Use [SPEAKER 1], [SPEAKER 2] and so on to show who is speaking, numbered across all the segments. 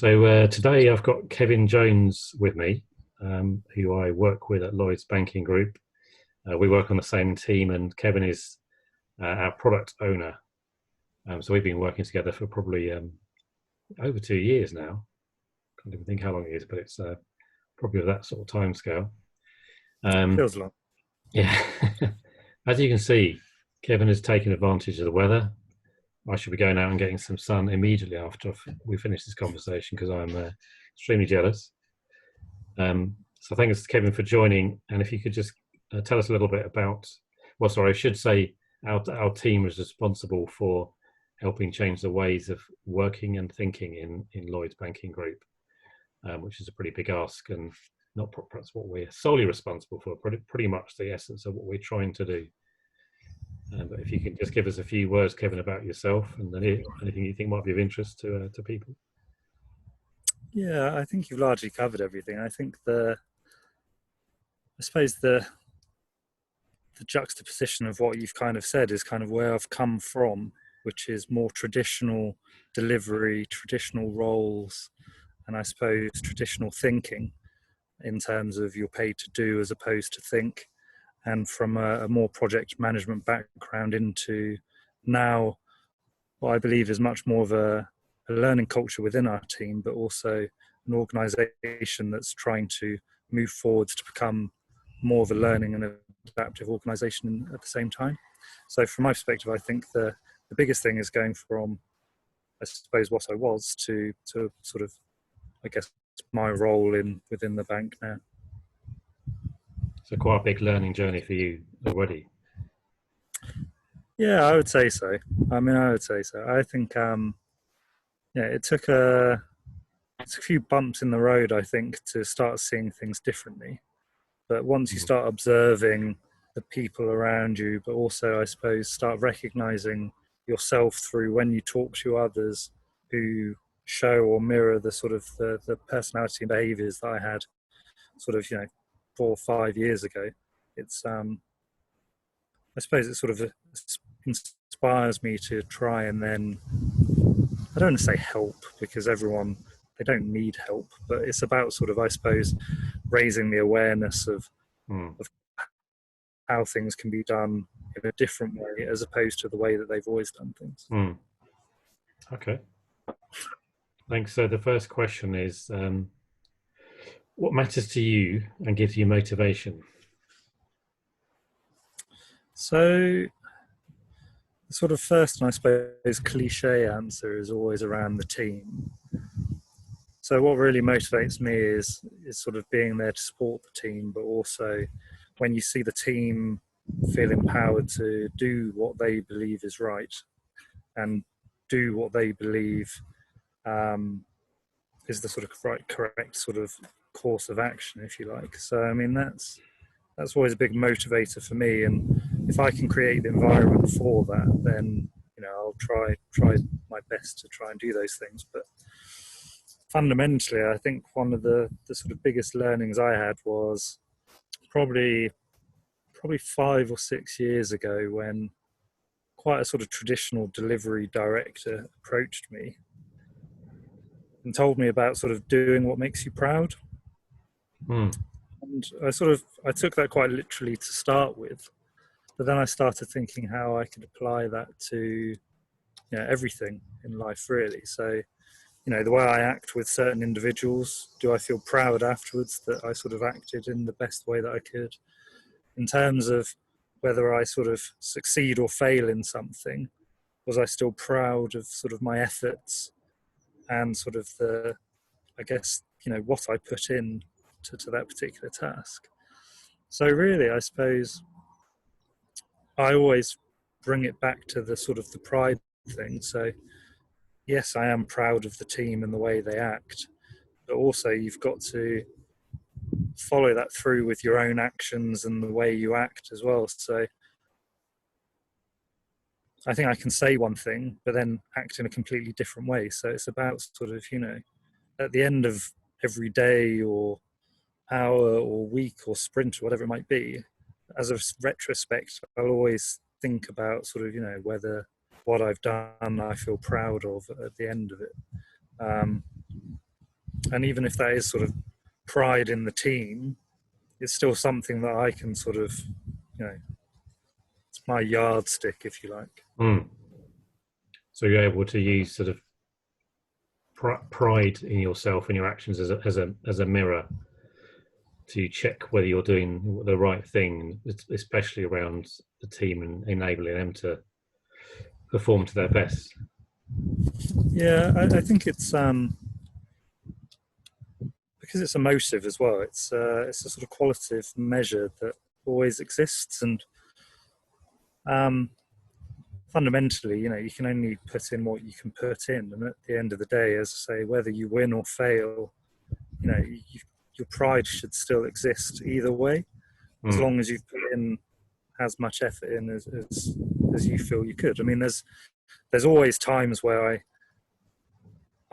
[SPEAKER 1] Today I've got Kevin Jones with me, who I work with at Lloyds Banking Group. We work on the same team, and Kevin is our product owner. So we've been working together for probably over 2 years now. Can't even think how long it is, but it's probably of that sort of time scale.
[SPEAKER 2] Feels long.
[SPEAKER 1] Yeah. As you can see, Kevin has taken advantage of the weather. I should be going out and getting some sun immediately after we finish this conversation because I'm extremely jealous. So thanks, Kevin, for joining. And if you could just tell us a little bit about, well, sorry, I should say our team is responsible for helping change the ways of working and thinking in Lloyds Banking Group, which is a pretty big ask and not perhaps what we're solely responsible for, pretty much the essence of what we're trying to do. But if you can just give us a few words, Kevin, about yourself and then anything you think might be of interest to people.
[SPEAKER 2] Yeah, I think you've largely covered everything. I think I suppose the juxtaposition of what you've kind of said is kind of where I've come from, which is more traditional delivery, traditional roles, and I suppose traditional thinking in terms of you're paid to do as opposed to think. And from a more project management background into now what I believe is much more of a learning culture within our team, but also an organization that's trying to move forwards to become more of a learning and adaptive organization at the same time. So from my perspective, I think the biggest thing is going from, I suppose, what I was to sort of, I guess, my role within the bank now.
[SPEAKER 1] So quite a big learning journey for you already.
[SPEAKER 2] Yeah, I would say so. I would say so. I think, it took a few bumps in the road, I think, to start seeing things differently. But once you start observing the people around you, but also, I suppose, start recognizing yourself through when you talk to others who show or mirror the sort of the personality and behaviors that I had sort of, 4 or 5 years ago. It's, I suppose it sort of inspires me to try and then, I don't want to say help because they don't need help, but it's about sort of, I suppose, raising the awareness of how things can be done in a different way as opposed to the way that they've always done things.
[SPEAKER 1] Okay. Thanks. So the first question is, what matters to you and gives you motivation?
[SPEAKER 2] So the sort of first and I suppose cliche answer is always around the team. So what really motivates me is sort of being there to support the team, but also when you see the team feel empowered to do what they believe is right and do what they believe is the sort of correct sort of course of action, if you like. So I mean that's always a big motivator for me, and if I can create the environment for that, then I'll try my best to try and do those things. But fundamentally, I think one of the sort of biggest learnings I had was probably 5 or 6 years ago when quite a sort of traditional delivery director approached me and told me about sort of doing what makes you proud. And I took that quite literally to start with, but then I started thinking how I could apply that to everything in life really. So the way I act with certain individuals, do I feel proud afterwards that I sort of acted in the best way that I could? In terms of whether I sort of succeed or fail in something, was I still proud of sort of my efforts and sort of I guess, what I put in to that particular task? So really, I suppose I always bring it back to the sort of the pride thing. So yes, I am proud of the team and the way they act, but also you've got to follow that through with your own actions and the way you act as well. So I think I can say one thing, but then act in a completely different way. So it's about sort of, at the end of every day or hour or week or sprint or whatever it might be, as a retrospect, I'll always think about sort of, whether what I've done I feel proud of at the end of it. And even if that is sort of pride in the team, it's still something that I can sort of, it's my yardstick, if you like.
[SPEAKER 1] So you're able to use sort of pride in yourself and your actions as a mirror to check whether you're doing the right thing, especially around the team and enabling them to perform to their best.
[SPEAKER 2] Yeah, I think it's because it's emotive as well. It's a sort of qualitative measure that always exists, and fundamentally, you can only put in what you can put in. And at the end of the day, as I say, whether you win or fail, your pride should still exist either way, as long as you've put in as much effort in as you feel you could. I mean, there's always times where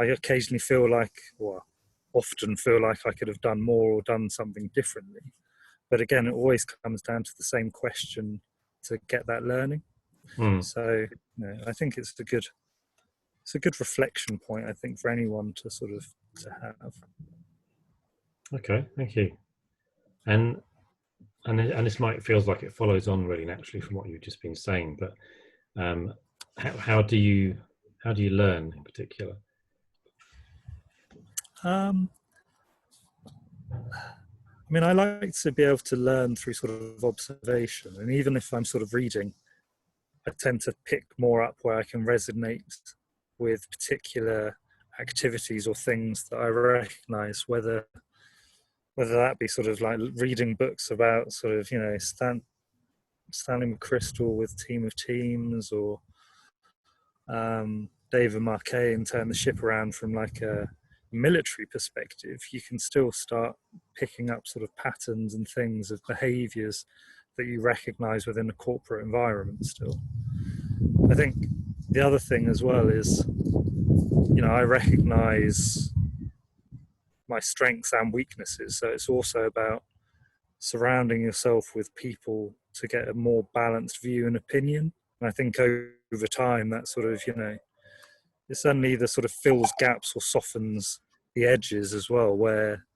[SPEAKER 2] I occasionally feel like, well, often feel like I could have done more or done something differently. But again, it always comes down to the same question to get that learning. So I think it's a good reflection point, I think, for anyone to sort of to have.
[SPEAKER 1] Okay, thank you. And this feels like it follows on really naturally from what you've just been saying. But how do you learn in particular?
[SPEAKER 2] I mean, I like to be able to learn through sort of observation, and even if I'm sort of reading, I tend to pick more up where I can resonate with particular activities or things that I recognise, whether that be sort of like reading books about sort of, Stanley McChrystal with Team of Teams, or David Marquet and Turn the Ship Around from like a military perspective. You can still start picking up sort of patterns and things of behaviours that you recognise within a corporate environment still. I think the other thing as well is, I recognise my strengths and weaknesses. So it's also about surrounding yourself with people to get a more balanced view and opinion. And I think over time that sort of, it certainly either sort of fills gaps or softens the edges as well, where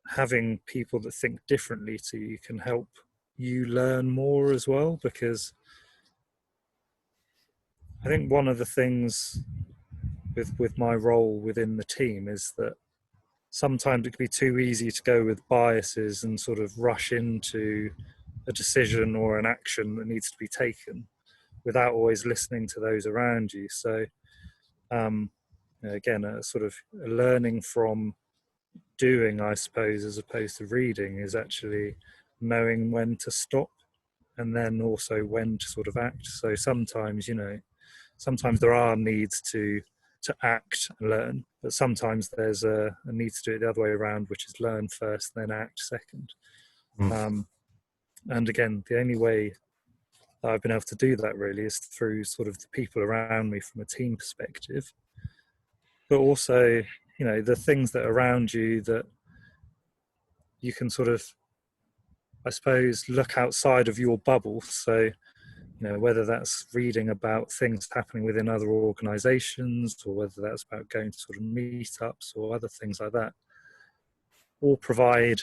[SPEAKER 2] having people that think differently to you can help you learn more as well. Because I think one of the things with my role within the team is that sometimes it can be too easy to go with biases and sort of rush into a decision or an action that needs to be taken without always listening to those around you. So again, a sort of learning from doing, I suppose, as opposed to reading, is actually knowing when to stop and then also when to sort of act. So sometimes, sometimes there are needs to act and learn, but sometimes there's a need to do it the other way around, which is learn first, then act second. And again, the only way that I've been able to do that really is through sort of the people around me from a team perspective, but also, the things that are around you that you can sort of, I suppose, look outside of your bubble. So, whether that's reading about things happening within other organizations, or whether that's about going to sort of meetups or other things like that, all provide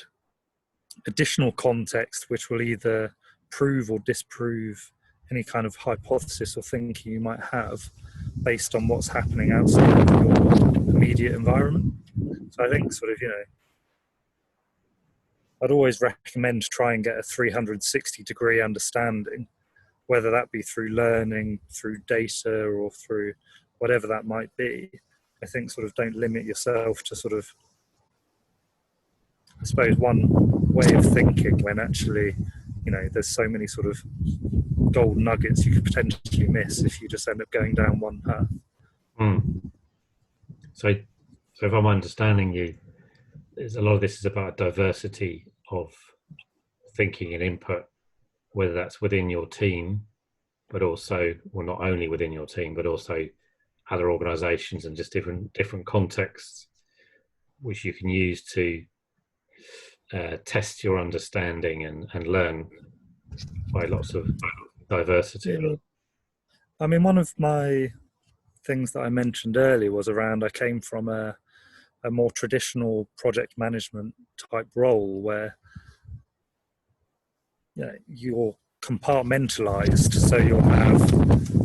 [SPEAKER 2] additional context which will either prove or disprove any kind of hypothesis or thinking you might have based on what's happening outside of your immediate environment. So I think sort of, I'd always recommend try and get a 360-degree understanding, whether that be through learning, through data, or through whatever that might be. I think sort of don't limit yourself to sort of, I suppose, one way of thinking when actually, there's so many sort of gold nuggets you could potentially miss if you just end up going down one path.
[SPEAKER 1] So if I'm understanding you, a lot of this is about diversity of thinking and input, whether that's within your team, but also, well, not only within your team, but also other organizations and just different contexts, which you can use to test your understanding and learn by lots of diversity.
[SPEAKER 2] Yeah. I mean, one of my things that I mentioned earlier was around, I came from a a more traditional project management type role where you're compartmentalized. So you'll have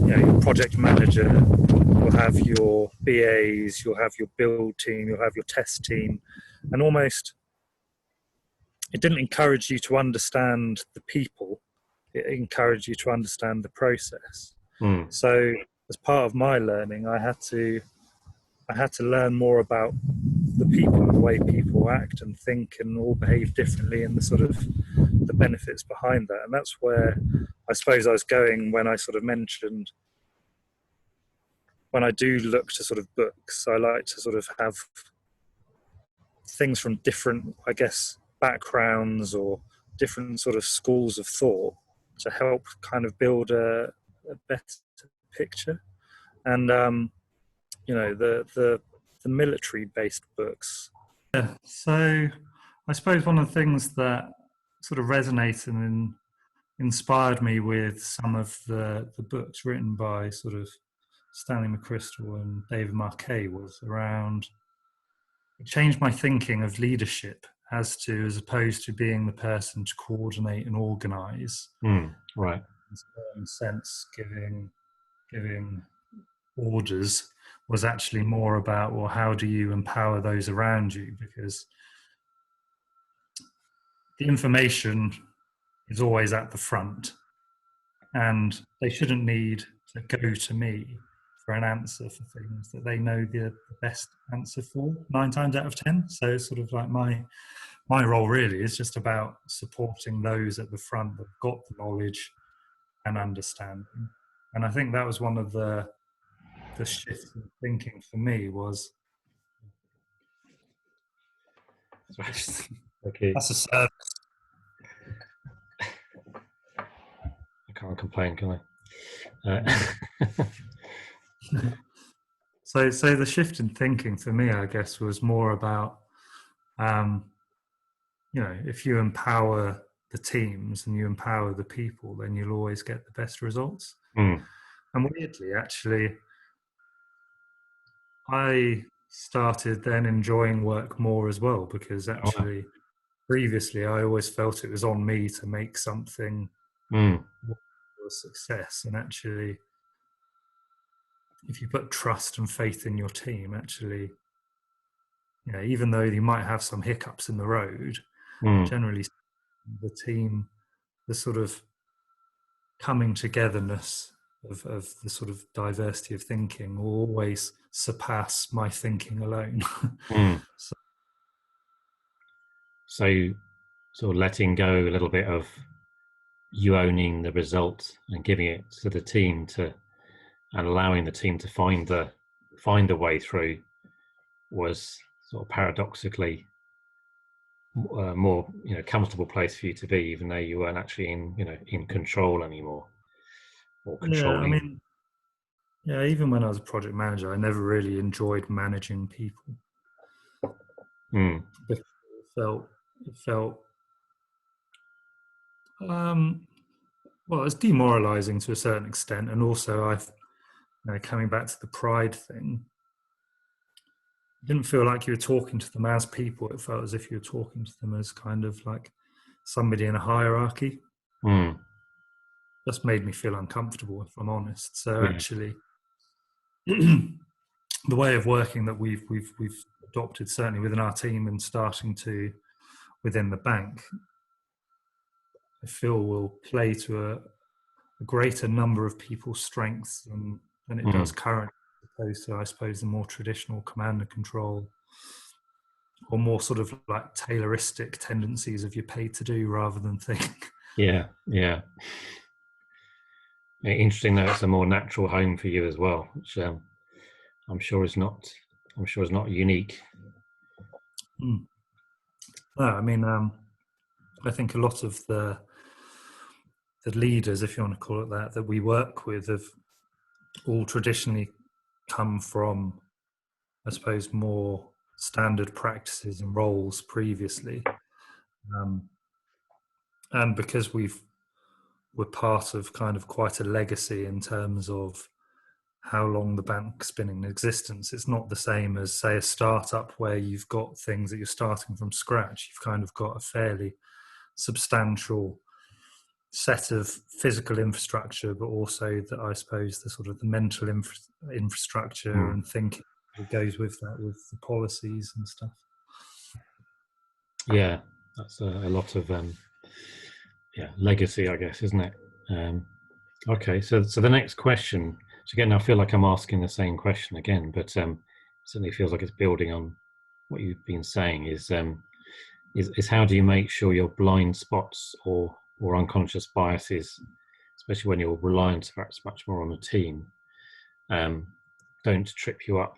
[SPEAKER 2] your project manager, you'll have your BAs, you'll have your build team, you'll have your test team, and almost it didn't encourage you to understand the people, it encouraged you to understand the process. So as part of my learning, I had to learn more about the people and the way people act and think and all behave differently, and the sort of the benefits behind that. And that's where I suppose I was going when I sort of mentioned, when I do look to sort of books, I like to sort of have things from different, I guess, backgrounds or different sort of schools of thought to help kind of build a better picture. And the military-based books. Yeah. So I suppose one of the things that sort of resonated and inspired me with some of the books written by sort of Stanley McChrystal and David Marquet was around, it changed my thinking of leadership as opposed to being the person to coordinate and organize.
[SPEAKER 1] Right.
[SPEAKER 2] In a certain sense, giving orders was actually more about, well, how do you empower those around you? Because the information is always at the front, and they shouldn't need to go to me for an answer for things that they know the best answer for 9 times out of 10. So it's sort of like my role really is just about supporting those at the front that got the knowledge and understanding. And I think that was one of the shift in thinking for me was,
[SPEAKER 1] Okay.
[SPEAKER 2] that's a service.
[SPEAKER 1] I can't complain, can I?
[SPEAKER 2] So the shift in thinking for me, I guess, was more about, if you empower the teams and you empower the people, then you'll always get the best results. And weirdly, actually, I started then enjoying work more as well, because actually previously I always felt it was on me to make something a success. And actually, if you put trust and faith in your team, actually, even though you might have some hiccups in the road, generally the team, the sort of coming togetherness of the sort of diversity of thinking will always surpass my thinking alone.
[SPEAKER 1] So sort of letting go a little bit of you owning the result and giving it to the team and allowing the team to find the way through was sort of paradoxically more comfortable place for you to be, even though you weren't actually in control anymore or controlling.
[SPEAKER 2] Even when I was a project manager, I never really enjoyed managing people. It felt well, it's demoralizing to a certain extent, and also coming back to the pride thing, it didn't feel like you were talking to them as people. It felt as if you were talking to them as kind of like somebody in a hierarchy. Just made me feel uncomfortable, if I'm honest. So actually, the way of working that we've adopted, certainly within our team and starting to within the bank, I feel will play to a greater number of people's strengths than it does currently, as opposed to, I suppose, the more traditional command and control, or more sort of like Tayloristic tendencies of you're paid to do rather than think.
[SPEAKER 1] Yeah. Interesting that it's a more natural home for you as well, which I'm sure is not unique.
[SPEAKER 2] No, I mean, I think a lot of the leaders, if you want to call it that we work with, have all traditionally come from, I suppose, more standard practices and roles previously, and because we're part of kind of quite a legacy in terms of how long the bank's been in existence. It's not the same as, say, a startup where you've got things that you're starting from scratch. You've kind of got a fairly substantial set of physical infrastructure, but also that, I suppose, the sort of the mental infrastructure and thinking that goes with that, with the policies and stuff.
[SPEAKER 1] Yeah, that's a lot of legacy, I guess, isn't it? Okay, so the next question. So again, I feel like I'm asking the same question again, but certainly feels like it's building on what you've been saying. Is how do you make sure your blind spots or unconscious biases, especially when you're reliant perhaps much more on a team, don't trip you up?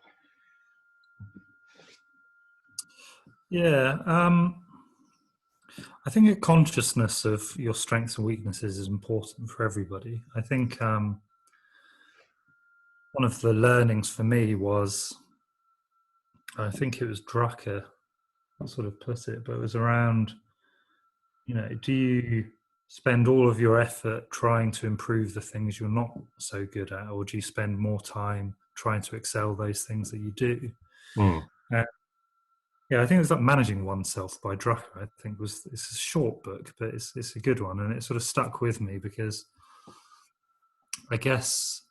[SPEAKER 2] Yeah, I think a consciousness of your strengths and weaknesses is important for everybody. I think one of the learnings for me was, I think it was Drucker, I sort of put it, but it was around, do you spend all of your effort trying to improve the things you're not so good at, or do you spend more time trying to excel those things that you do? Yeah, I think it's like Managing Oneself by Drucker. I think it's a short book, but it's a good one, and it sort of stuck with me because I guess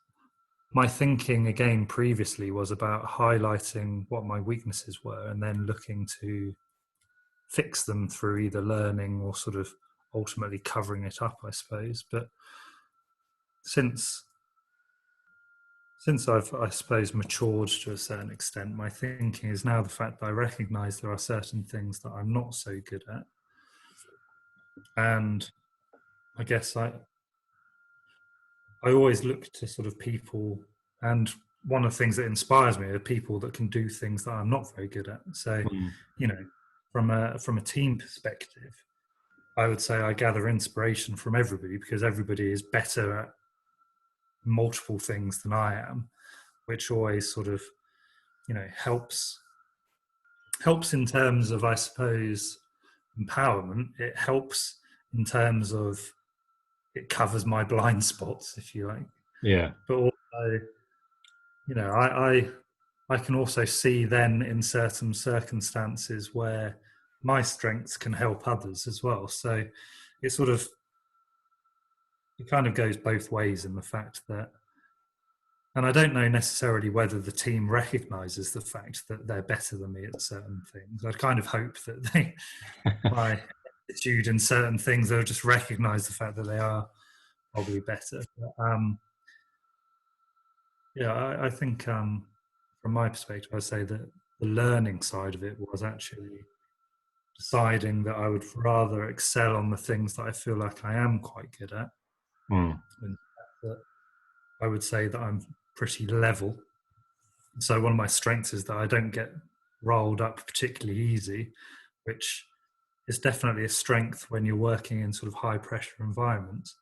[SPEAKER 2] my thinking again previously was about highlighting what my weaknesses were and then looking to fix them through either learning or sort of ultimately covering it up, I suppose. But since I've, I suppose, matured to a certain extent, my thinking is now the fact that I recognize there are certain things that I'm not so good at. And I guess I always look to sort of people, and one of the things that inspires me are people that can do things that I'm not very good at. So, from a team perspective, I would say I gather inspiration from everybody because everybody is better at multiple things than I am, which always sort of, helps in terms of, I suppose, empowerment. It helps in terms of it covers my blind spots, if you like.
[SPEAKER 1] Yeah.
[SPEAKER 2] But also, I can also see then in certain circumstances where my strengths can help others as well. So it kind of goes both ways in the fact that, and I don't know necessarily whether the team recognizes the fact that they're better than me at certain things. I kind of hope that my attitude in certain things, they'll just recognize the fact that they are probably better. But, I think from my perspective, I say that the learning side of it was actually deciding that I would rather excel on the things that I feel like I am quite good at. And that I would say that I'm pretty level. So one of my strengths is that I don't get rolled up particularly easy, which is definitely a strength when you're working in sort of high pressure environments.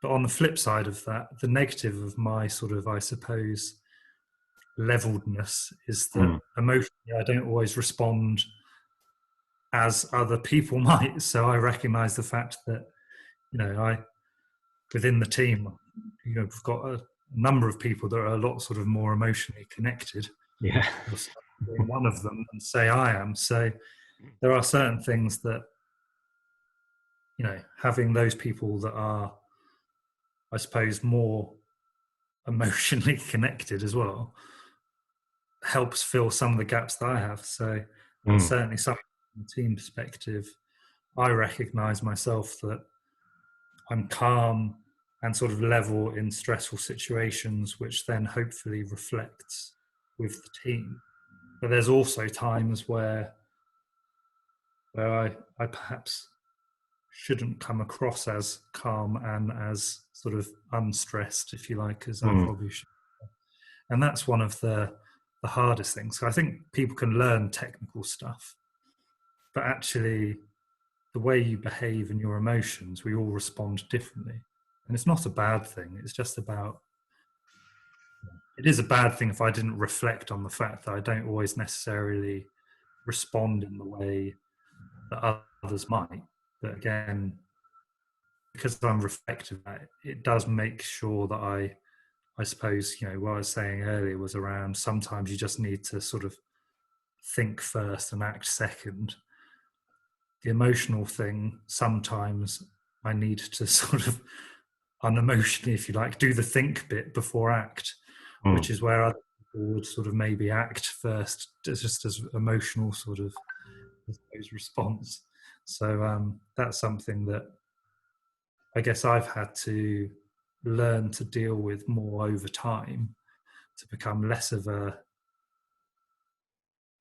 [SPEAKER 2] But on the flip side of that, the negative of my sort of, I suppose, leveledness is that emotionally I don't always respond as other people might. So I recognize the fact that, within the team, we've got a number of people that are a lot sort of more emotionally connected.
[SPEAKER 1] Yeah.
[SPEAKER 2] One of them, and say I am. So there are certain things that, having those people that are, I suppose, more emotionally connected as well helps fill some of the gaps that I have. So that's certainly something from a team perspective. I recognize myself that I'm calm and sort of level in stressful situations, which then hopefully reflects with the team. But there's also times where I perhaps shouldn't come across as calm and as sort of unstressed, if you like, as I probably should. And that's one of the hardest things. So I think people can learn technical stuff, but actually the way you behave and your emotions, we all respond differently. And it's not a bad thing. It's just about, it is a bad thing if I didn't reflect on the fact that I don't always necessarily respond in the way that others might. But again, because I'm reflective, it does make sure that I I suppose, what I was saying earlier was around sometimes you just need to sort of think first and act second. The emotional thing, sometimes I need to sort of unemotionally, if you like, do the think bit before act, which is where other people would sort of maybe act first, just as emotional sort of, I suppose, response. So that's something that I guess I've had to learn to deal with more over time, to become less of a,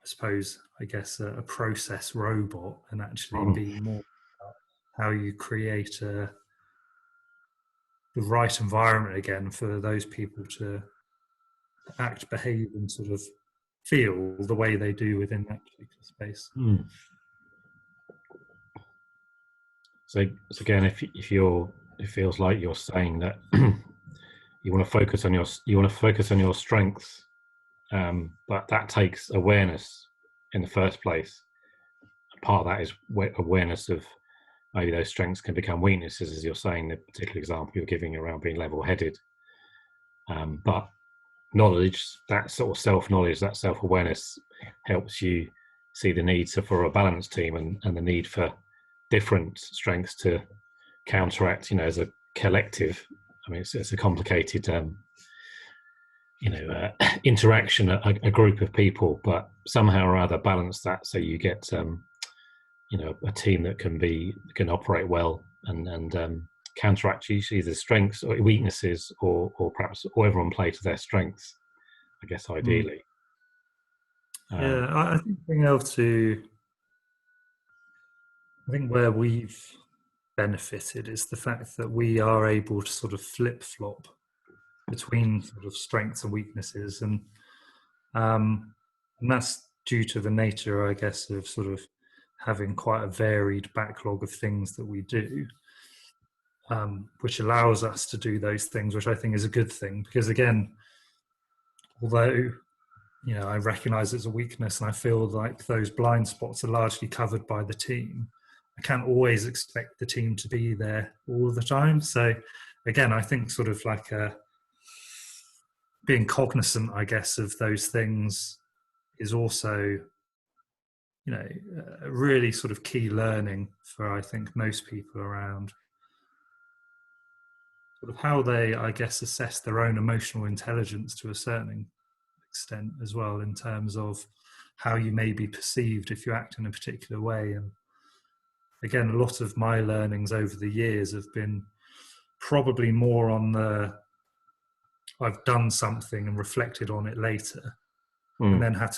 [SPEAKER 2] I suppose, I guess, a process robot, and actually be more about how you create the right environment again for those people to act, behave, and sort of feel the way they do within that particular space.
[SPEAKER 1] So again, if it feels like you're saying that you want to focus on your strengths, but that takes awareness in the first place. Part of that is awareness of maybe those strengths can become weaknesses, as you're saying, the particular example you're giving around being level-headed. But knowledge, that sort of self-knowledge, that self-awareness helps you see the need for a balanced team and the need for different strengths to counteract, as a collective. I mean, it's a complicated, interaction, a group of people, but somehow or other balance that so you get, a team that can operate well and counteract usually the strengths or weaknesses, or perhaps everyone play to their strengths, I guess, ideally.
[SPEAKER 2] Yeah, I think being able to, I think where we've benefited is the fact that we are able to sort of flip-flop between sort of strengths and weaknesses, and that's due to the nature, I guess, of sort of having quite a varied backlog of things that we do, which allows us to do those things, which I think is a good thing, because again, although I recognize it's a weakness and I feel like those blind spots are largely covered by the team, I can't always expect the team to be there all the time. So again, I think sort of like being cognizant, I guess, of those things is also, a really sort of key learning for, I think, most people around sort of how they, I guess, assess their own emotional intelligence to a certain extent as well, in terms of how you may be perceived if you act in a particular way. And again, a lot of my learnings over the years have been probably more on the I've done something and reflected on it later, and then had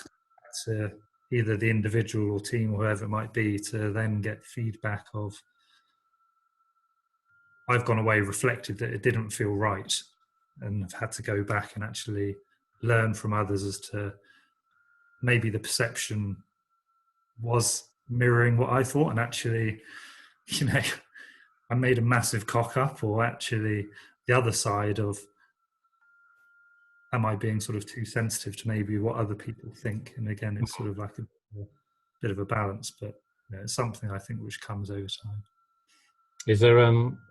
[SPEAKER 2] to either the individual or team or whoever it might be to then get feedback of, I've gone away, reflected that it didn't feel right, and have had to go back and actually learn from others as to maybe the perception was mirroring what I thought, and actually, I made a massive cock up, or actually the other side of, am I being sort of too sensitive to maybe what other people think? And again, it's sort of like a bit of a balance, but it's something I think which comes over time.
[SPEAKER 1] Is there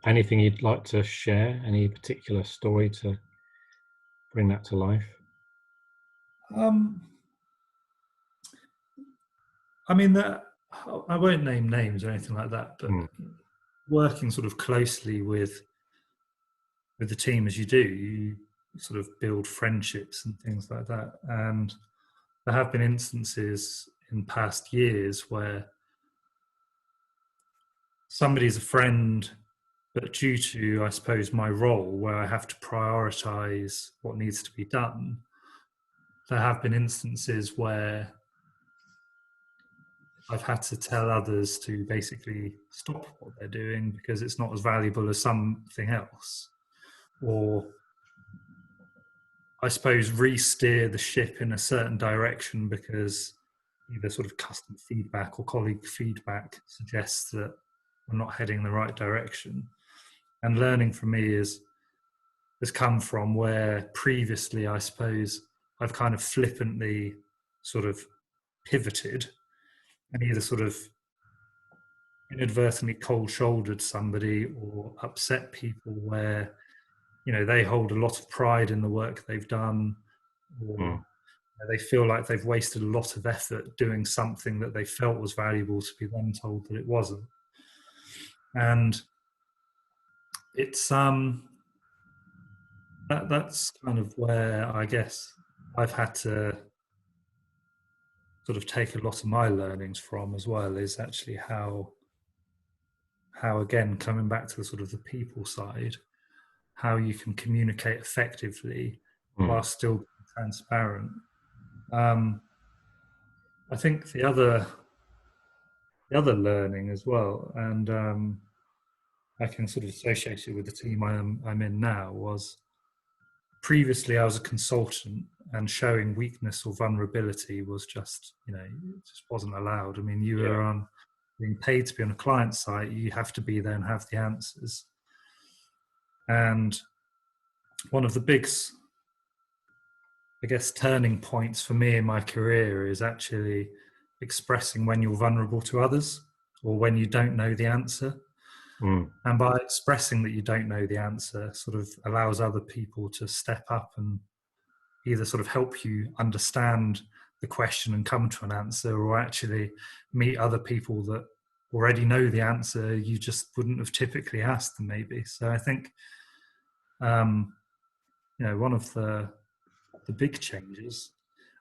[SPEAKER 1] anything you'd like to share? Any particular story to bring that to life?
[SPEAKER 2] I mean, I won't name names or anything like that, but working sort of closely with the team as you do, you sort of build friendships and things like that. And there have been instances in past years where somebody's a friend, but due to, I suppose, my role where I have to prioritize what needs to be done, there have been instances where I've had to tell others to basically stop what they're doing because it's not as valuable as something else. Or I suppose re-steer the ship in a certain direction because either sort of customer feedback or colleague feedback suggests that we're not heading in the right direction. And learning from me has come from where previously, I suppose, I've kind of flippantly sort of pivoted and either sort of inadvertently cold-shouldered somebody or upset people, where they hold a lot of pride in the work they've done, or they feel like they've wasted a lot of effort doing something that they felt was valuable to be then told that it wasn't. And it's that's kind of where I guess I've had to sort of take a lot of my learnings from as well, is actually how again, coming back to the sort of the people side, how you can communicate effectively while still being transparent. I think the other learning as well, and I can sort of associate it with the team I'm in now, was previously I was a consultant, and showing weakness or vulnerability was just, it just wasn't allowed. I mean, you were being paid to be on a client site, you have to be there and have the answers. And one of the big, I guess, turning points for me in my career is actually expressing when you're vulnerable to others or when you don't know the answer. And by expressing that you don't know the answer, sort of allows other people to step up and either sort of help you understand the question and come to an answer, or actually meet other people that already know the answer you just wouldn't have typically asked them, maybe. So I think one of the big changes,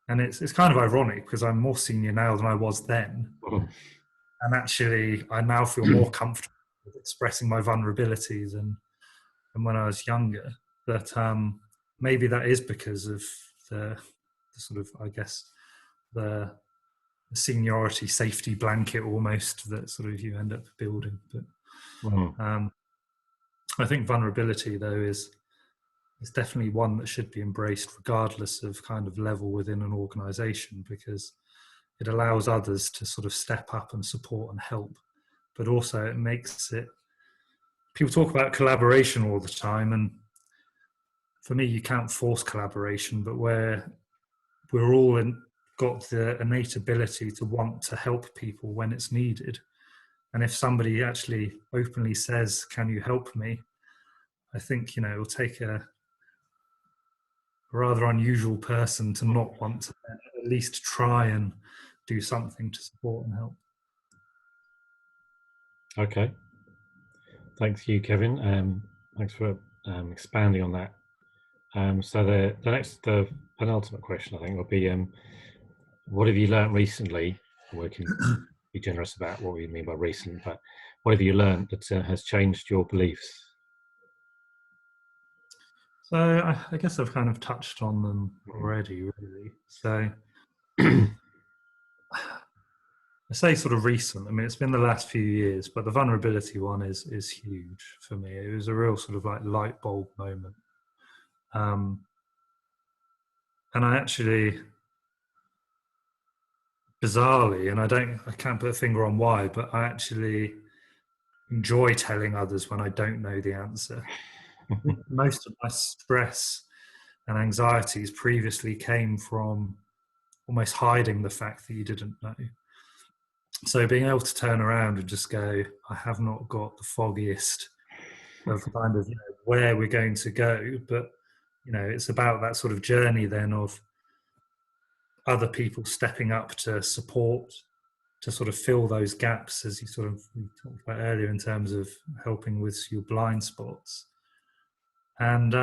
[SPEAKER 2] and it's kind of ironic because I'm more senior now than I was then, and actually I now feel more comfortable with expressing my vulnerabilities than when I was younger. But maybe that is because of the sort of, I guess, the seniority safety blanket almost that sort of you end up building. But I think vulnerability, though, is definitely one that should be embraced regardless of kind of level within an organization, because it allows others to sort of step up and support and help. But also it makes it, people talk about collaboration all the time, and for me, you can't force collaboration, but where we're all got the innate ability to want to help people when it's needed. And if somebody actually openly says, "Can you help me?" I think, it'll take a rather unusual person to not want to at least try and do something to support and help.
[SPEAKER 1] Okay. Thanks you, Kevin. Thanks for expanding on that. So the penultimate question, I think, will be, what have you learned recently? We can be generous about what we mean by recent, but what have you learned that has changed your beliefs?
[SPEAKER 2] So I guess I've kind of touched on them already, really. So I say sort of recent. I mean, it's been the last few years, but the vulnerability one is huge for me. It was a real sort of like light bulb moment. And I actually, bizarrely, and I can't put a finger on why, but I actually enjoy telling others when I don't know the answer. Most of my stress and anxieties previously came from almost hiding the fact that you didn't know. So being able to turn around and just go, I have not got the foggiest of kind of where we're going to go, but it's about that sort of journey then of other people stepping up to support, to sort of fill those gaps, as you sort of we talked about earlier, in terms of helping with your blind spots. And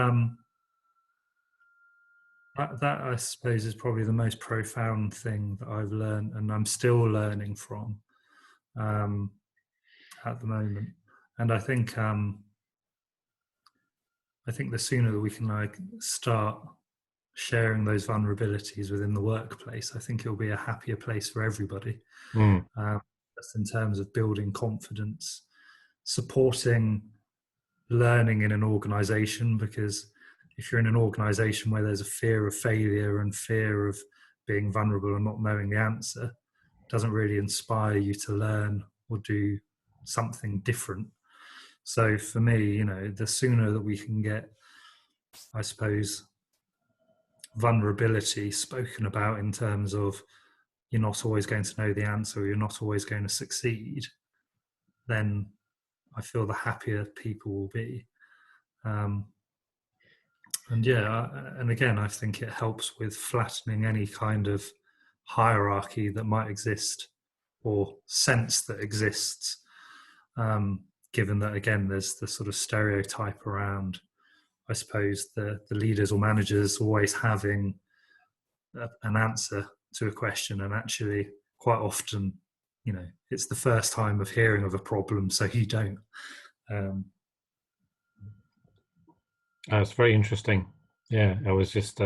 [SPEAKER 2] that I suppose is probably the most profound thing that I've learned, and I'm still learning from at the moment. And I think the sooner that we can start sharing those vulnerabilities within the workplace, I think it'll be a happier place for everybody. Just in terms of building confidence, supporting learning in an organization, because if you're in an organization where there's a fear of failure and fear of being vulnerable and not knowing the answer, it doesn't really inspire you to learn or do something different. So for me, the sooner that we can get, I suppose, vulnerability spoken about in terms of you're not always going to know the answer, or you're not always going to succeed, then I feel the happier people will be. And and again, I think it helps with flattening any kind of hierarchy that might exist or sense that exists. Given that, again, there's the sort of stereotype around, I suppose, the leaders or managers always having an answer to a question, and actually, quite often, it's the first time of hearing of a problem, so you don't.
[SPEAKER 1] It's very interesting. Yeah, I was just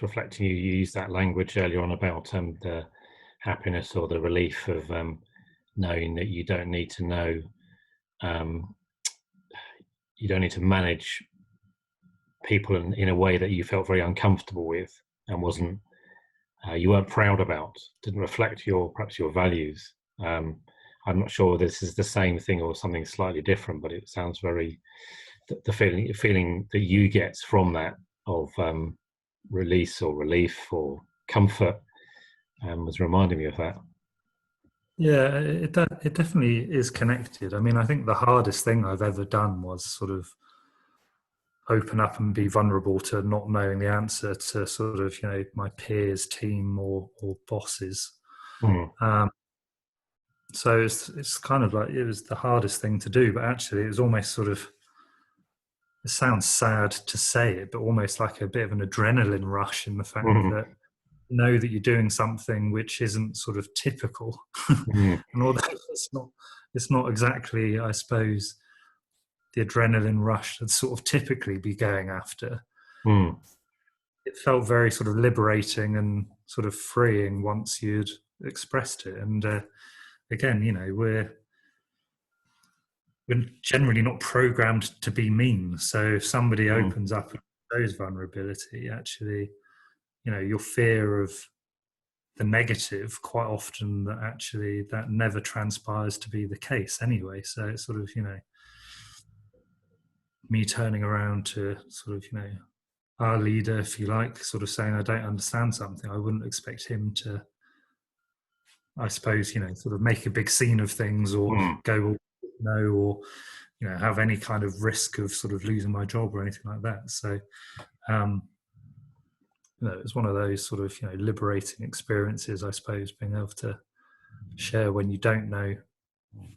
[SPEAKER 1] reflecting. You used that language earlier on about the happiness or the relief of knowing that you don't need to know, you don't need to manage people in a way that you felt very uncomfortable with and wasn't you weren't proud about, didn't reflect perhaps your values. I'm not sure this is the same thing or something slightly different, but it sounds very the feeling that you get from that of release or relief or comfort was reminding me of that.
[SPEAKER 2] Yeah, it definitely is connected. I mean, I think the hardest thing I've ever done was sort of open up and be vulnerable to not knowing the answer to sort of, my peers, team, or bosses. So it's kind of like, it was the hardest thing to do, but actually it was almost sort of, it sounds sad to say it, but almost like a bit of an adrenaline rush in the fact that you know that you're doing something which isn't sort of typical. And although it's not exactly, I suppose, the adrenaline rush that sort of typically be going after, it felt very sort of liberating and sort of freeing once you'd expressed it. And again, we're generally not programmed to be mean. So if somebody opens up and shows vulnerability, actually, your fear of the negative, quite often that never transpires to be the case anyway. So it's sort of, me turning around to sort of, our leader, if you like, sort of saying, I don't understand something. I wouldn't expect him to, I suppose, sort of make a big scene of things or go no, or, have any kind of risk of sort of losing my job or anything like that. So, it's one of those sort of, liberating experiences, I suppose, being able to share when you don't know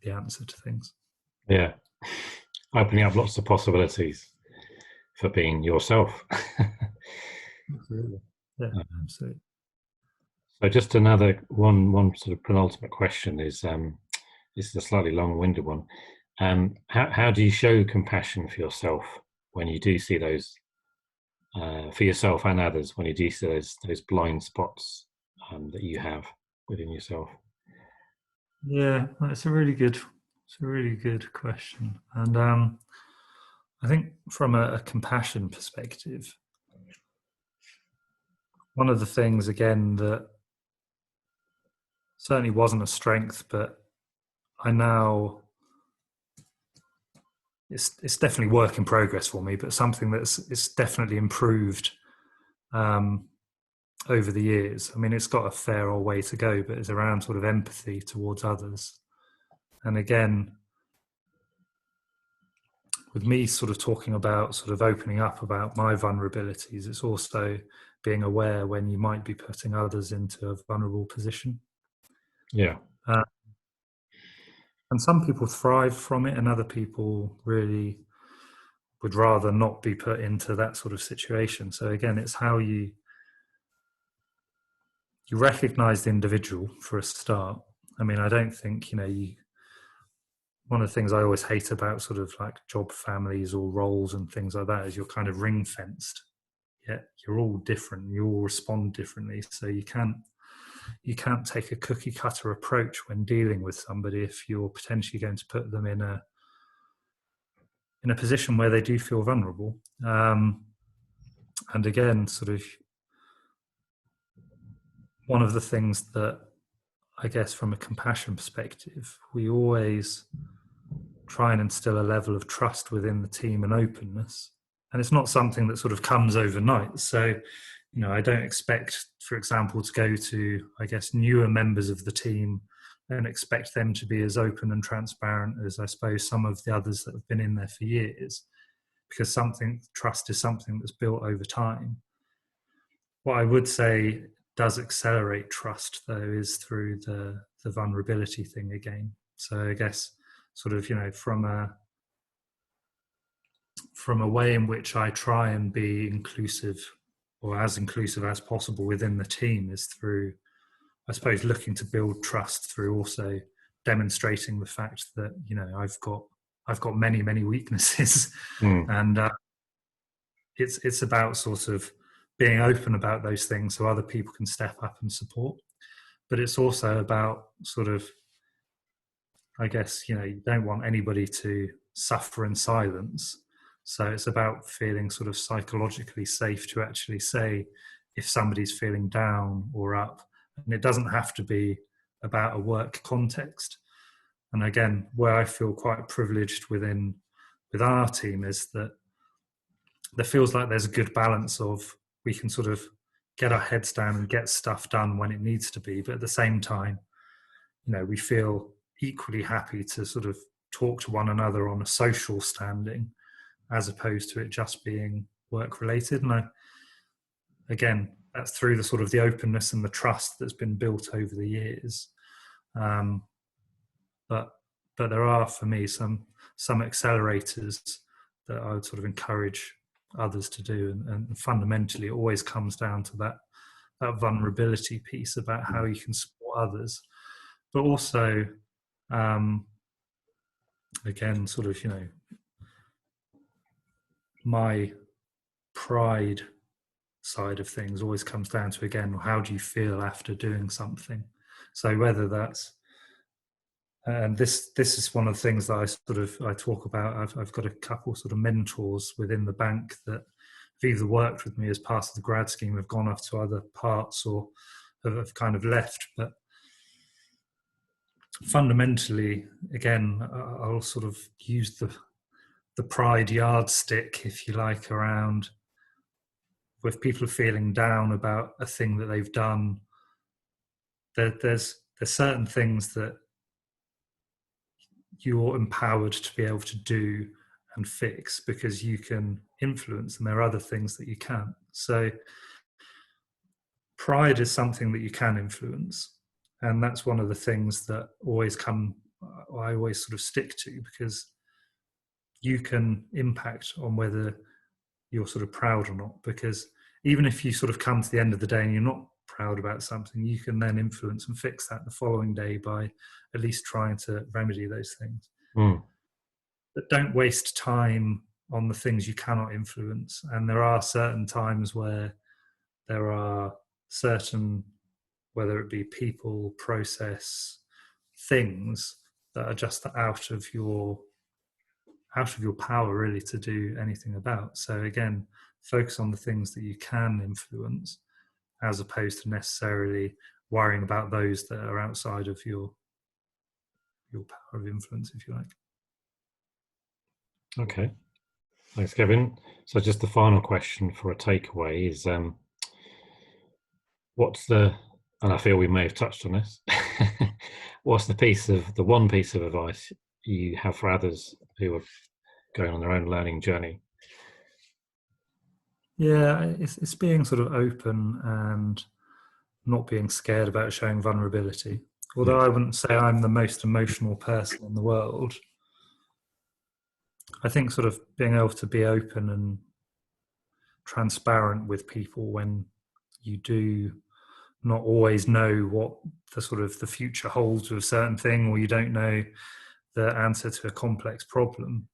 [SPEAKER 2] the answer to things.
[SPEAKER 1] Yeah. Opening up lots of possibilities for being yourself.
[SPEAKER 2] Absolutely. Yeah, absolutely.
[SPEAKER 1] So just another one sort of penultimate question is, this is a slightly long-winded one. How do you show compassion for yourself when you do see those, for yourself and others, when you do see those blind spots that you have within yourself?
[SPEAKER 2] Yeah, it's a really good question. And I think from a compassion perspective, one of the things, again, that certainly wasn't a strength, but I now, it's definitely work in progress for me, but something it's definitely improved over the years. I mean, it's got a fair old way to go, but it's around sort of empathy towards others. And again, with me sort of talking about sort of opening up about my vulnerabilities, it's also being aware when you might be putting others into a vulnerable position.
[SPEAKER 1] Yeah.
[SPEAKER 2] And some people thrive from it, and other people really would rather not be put into that sort of situation. So again, it's how you recognize the individual for a start. I mean, I don't think, one of the things I always hate about sort of like job families or roles and things like that is you're kind of ring fenced. Yet you're all different. You all respond differently. So you can't take a cookie cutter approach when dealing with somebody if you're potentially going to put them in a position where they do feel vulnerable. And again, sort of one of the things that I guess from a compassion perspective, we always try and instill a level of trust within the team and openness. And it's not something that sort of comes overnight. So, I don't expect, for example, to go to, I guess, newer members of the team and expect them to be as open and transparent as I suppose some of the others that have been in there for years. because trust is something that's built over time. What I would say does accelerate trust, though, is through the vulnerability thing again. So I guess sort of, from a way in which I try and be inclusive, or as inclusive as possible within the team, is through, I suppose, looking to build trust through also demonstrating the fact that I've got many weaknesses, and it's about sort of being open about those things so other people can step up and support. But it's also about sort of, I guess, you don't want anybody to suffer in silence. So it's about feeling sort of psychologically safe to actually say if somebody's feeling down or up. And it doesn't have to be about a work context. And again, where I feel quite privileged with our team is that there feels like there's a good balance of, we can sort of get our heads down and get stuff done when it needs to be, but at the same time, we feel equally happy to sort of talk to one another on a social standing, as opposed to it just being work related. And again, that's through the sort of the openness and the trust that's been built over the years. But there are, for me, some accelerators that I would sort of encourage others to do, and fundamentally it always comes down to that vulnerability piece about how you can support others, but also again, sort of, my pride side of things always comes down to, again, how do you feel after doing something? So whether that's, and this is one of the things that I talk about. I've got a couple sort of mentors within the bank that have either worked with me as part of the grad scheme, have gone off to other parts, or have kind of left. But fundamentally, again, I'll sort of use the pride yardstick, if you like, around, if people are feeling down about a thing that they've done, there's certain things that you're empowered to be able to do and fix because you can influence, and there are other things that you can't. So pride is something that you can influence, and that's one of the things that I always sort of stick to, because you can impact on whether you're sort of proud or not. Because even if you sort of come to the end of the day and you're not proud about something, you can then influence and fix that the following day by at least trying to remedy those things. But don't waste time on the things you cannot influence. And there are certain times where there are certain, whether it be people, process, things that are just out of your power really to do anything about. So again, focus on the things that you can influence, as opposed to necessarily worrying about those that are outside of your power of influence, if you like.
[SPEAKER 1] Okay, thanks, Kevin. So just the final question for a takeaway is, and I feel we may have touched on this, what's the one piece of advice you have for others who are going on their own learning journey?
[SPEAKER 2] Yeah, it's being sort of open and not being scared about showing vulnerability. Although I wouldn't say I'm the most emotional person in the world, I think sort of being able to be open and transparent with people when you do not always know what the sort of the future holds with a certain thing, or you don't know the answer to a complex problem.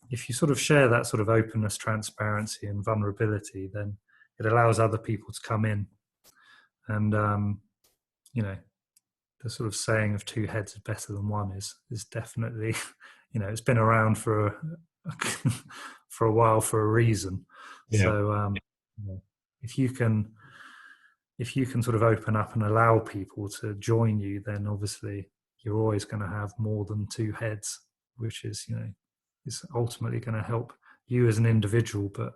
[SPEAKER 2] If you sort of share that sort of openness, transparency, and vulnerability, then it allows other people to come in. And the sort of saying of two heads is better than one is definitely, it's been around for a while for a reason. Yeah. So if you can sort of open up and allow people to join you, then obviously you're always going to have more than two heads, which is, is ultimately going to help you as an individual, but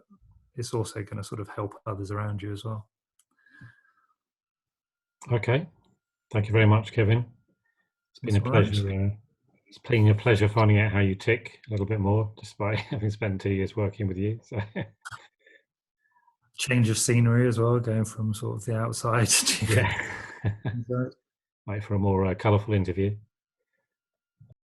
[SPEAKER 2] it's also going to sort of help others around you as well.
[SPEAKER 1] Okay. Thank you very much, Kevin. It's been a pleasure It's been a pleasure finding out how you tick a little bit more, despite having spent 2 years working with you. So
[SPEAKER 2] Change of scenery as well, going from sort of the outside to
[SPEAKER 1] yeah,
[SPEAKER 2] inside.
[SPEAKER 1] wait for a more colourful interview.